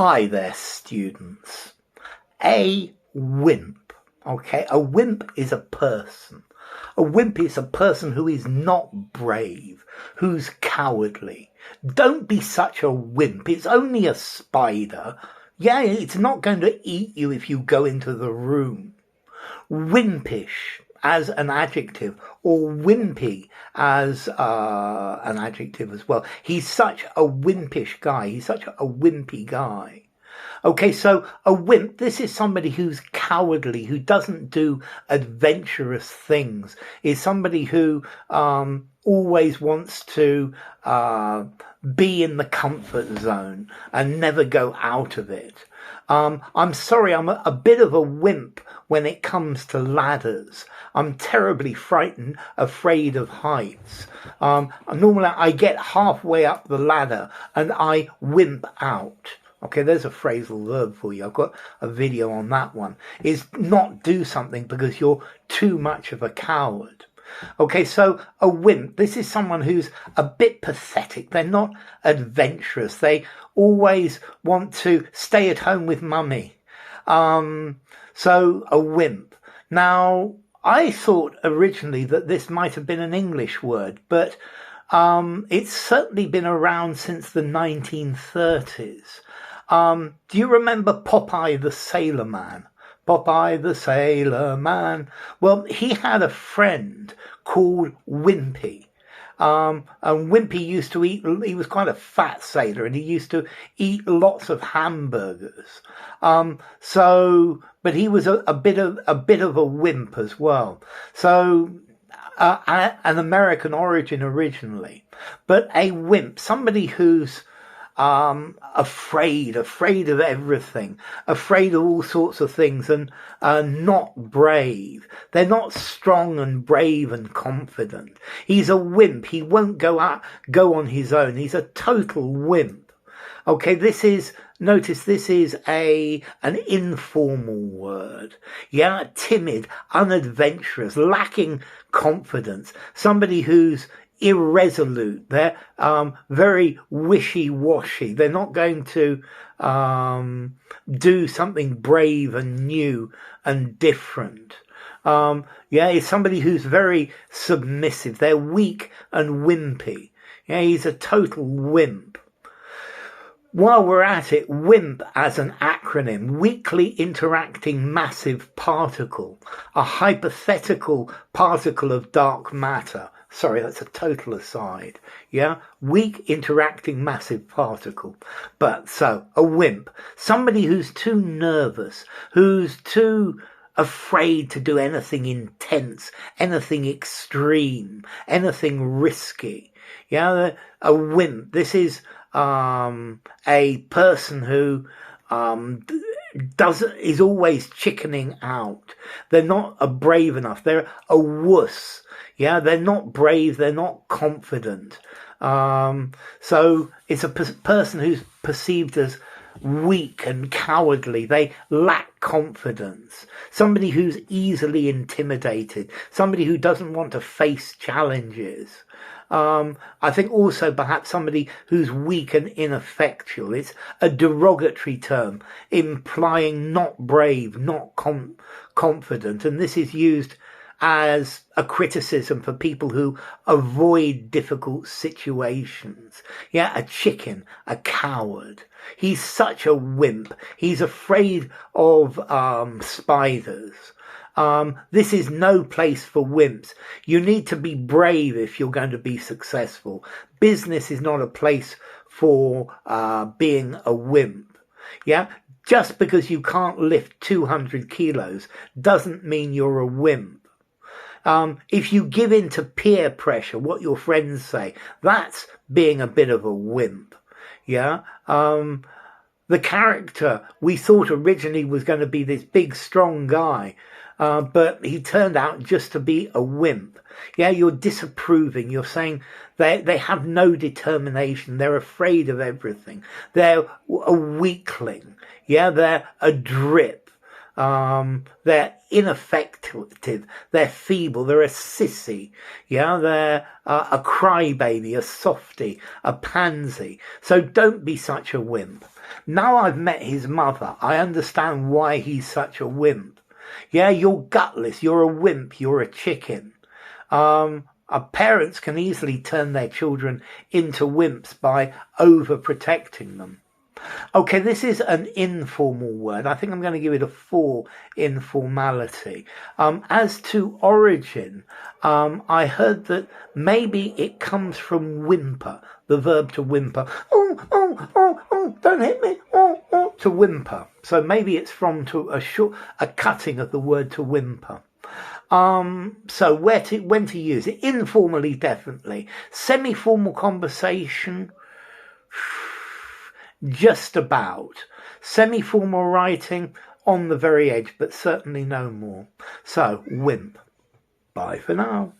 Hi there, students. A wimp. Okay, a wimp is a person. A wimp is a person who is not brave, who's cowardly. Don't be such a wimp. It's only a spider. Yeah, it's not going to eat you if you go into the room. Wimpish as an adjective, or wimpy as an adjective as well. He's such a wimpish guy. He's such a wimpy guy. Okay, so a wimp, this is somebody who's cowardly, who doesn't do adventurous things, is somebody who always wants to be in the comfort zone and never go out of it. I'm sorry, I'm a bit of a wimp when it comes to ladders. I'm terribly frightened, afraid of heights. Normally I get halfway up the ladder and I wimp out. Okay, there's a phrasal verb for you. I've got a video on that one. Is not do something because you're too much of a coward. Okay, so a wimp, this is someone who's a bit pathetic. They're not adventurous. They always want to stay at home with mummy. So a wimp. Now, I thought originally that this might have been an English word, but it's certainly been around since the 1930s. Do you remember Popeye the Sailor Man? Popeye the Sailor Man. Well, he had a friend called Wimpy. And Wimpy used to eat, he was quite a fat sailor and he used to eat lots of hamburgers. But he was a bit of a wimp as well. So, an American origin originally, but a wimp, somebody who's afraid of everything, afraid of all sorts of things, and not brave. They're not strong and brave and confident. He's a wimp. He won't go on his own. He's a total wimp. Okay, notice this is an informal word. Yeah, timid, unadventurous, lacking confidence. Somebody who's irresolute. They're very wishy-washy. They're not going to do something brave and new and different. It's somebody who's very submissive. They're weak and wimpy. Yeah, he's a total wimp. While we're at it, WIMP as an acronym, weakly interacting massive particle, a hypothetical particle of dark matter. Sorry, that's a total aside. Yeah, weak interacting massive particle. But so, a WIMP, somebody who's too nervous, who's too afraid to do anything intense, anything extreme, anything risky. Yeah, a WIMP. This is a person who is always chickening out. They're not brave enough. They're a wuss. Yeah, they're not brave. They're not confident. So it's a person who's perceived as weak and cowardly. They lack confidence. Somebody who's easily intimidated. Somebody who doesn't want to face challenges. I think also perhaps somebody who's weak and ineffectual. It's a derogatory term implying not brave, not confident. And this is used as a criticism for people who avoid difficult situations. Yeah, a chicken, a coward. He's such a wimp. He's afraid of spiders. This is no place for wimps. You need to be brave if you're going to be successful. Business is not a place for being a wimp. Yeah, just because you can't lift 200 kilos doesn't mean you're a wimp. If you give in to peer pressure, what your friends say, that's being a bit of a wimp. Yeah. The character we thought originally was going to be this big, strong guy. But he turned out just to be a wimp. Yeah, you're disapproving. You're saying they have no determination. They're afraid of everything. They're a weakling. Yeah, they're a drip. They're ineffective, they're feeble, they're a sissy, yeah, they're a crybaby, a softy, a pansy. So don't be such a wimp. Now I've met his mother, I understand why he's such a wimp. Yeah, you're gutless, you're a wimp, you're a chicken. Parents can easily turn their children into wimps by overprotecting them. Okay, this is an informal word. I think I'm going to give it a 4 informality. As to origin, I heard that maybe it comes from whimper, the verb to whimper. Oh, don't hit me. Oh, to whimper. So maybe it's from a cutting of the word to whimper. So when to use it? Informally, definitely. Semi-formal conversation, just about. Semi-formal writing, on the very edge, but certainly no more. So, wimp. Bye for now.